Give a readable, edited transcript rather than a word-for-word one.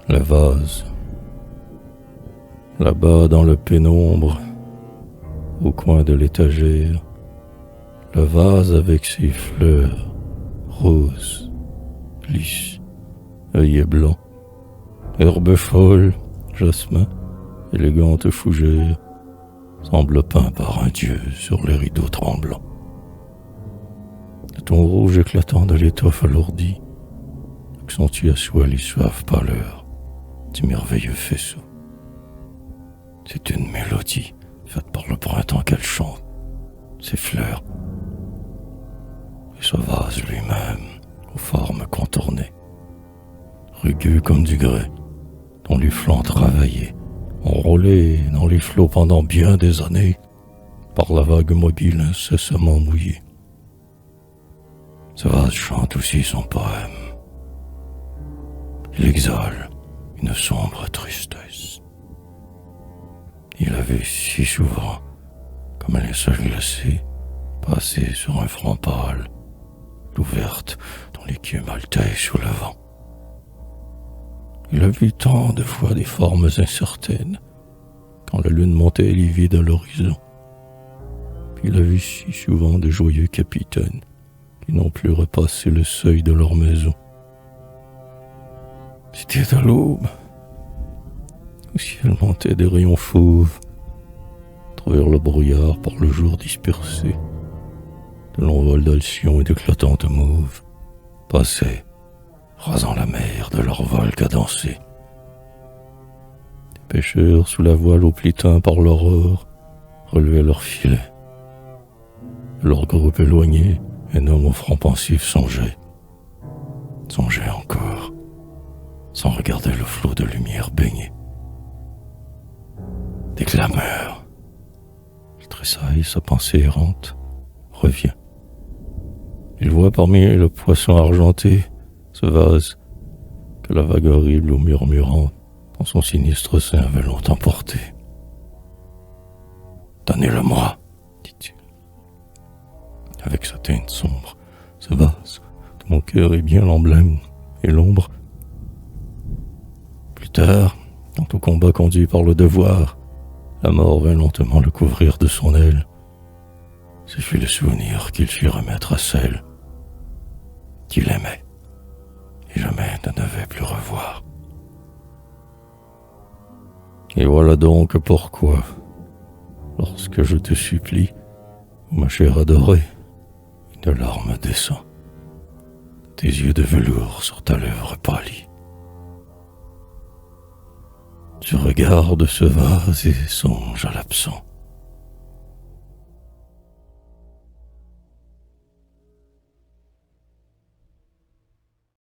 Le vase. Là-bas dans la pénombre, au coin de l'étagère, le vase avec ses fleurs, roses, lisses, œillets blancs, herbes folles, jasmin, élégante fougère, semble peint par un dieu sur les rideaux tremblants. Le ton rouge éclatant de l'étoffe alourdie accentue à soi les suaves pâleurs du merveilleux faisceau. C'est une mélodie faite par le printemps qu'elle chante, ses fleurs, et ce vase lui-même aux formes contournées, rugueux comme du grès, dont les flancs travaillés, enrôlés dans les flots pendant bien des années, par la vague mobile incessamment mouillée. Ce vase chante aussi son poème. Il exhale une sombre tristesse. Il avait si souvent, comme un linceul glacé, passé sur un front pâle, l'ouverte dont l'écume altait sous le vent. Il a vu tant de fois des formes incertaines, quand la lune montait livide à l'horizon. Puis il a vu si souvent de joyeux capitaines qui n'ont plus repassé le seuil de leur maison. C'était à l'aube. Au ciel montaient des rayons fauves, à travers le brouillard par le jour dispersé. De longs vols d'alcyon et d'éclatantes mauves passaient, rasant la mer de leur vol cadencé. Des pêcheurs sous la voile au plitin par l'aurore relevaient leurs filets. De leur groupe éloigné, un homme au front pensif songeait encore, sans regarder le flot de lumière baigné. Des clameurs. Il tressaille, sa pensée errante revient. Il voit parmi le poisson argenté ce vase que la vague horrible ou murmurante dans son sinistre sein avait longtemps porté. « Donnez-le-moi, dit-il. Avec sa teinte sombre, ce vase de mon cœur est bien l'emblème et l'ombre. Plus tard, quant au combat conduit par le devoir, la mort vint lentement le couvrir de son aile. Ce fut le souvenir qu'il fit remettre à celle qu'il aimait et jamais ne devait plus revoir. Et voilà donc pourquoi, lorsque je te supplie, ma chère adorée, une larme descend, tes yeux de velours sur ta lèvre pâlie. Tu regardes ce vase et songes à l'absent.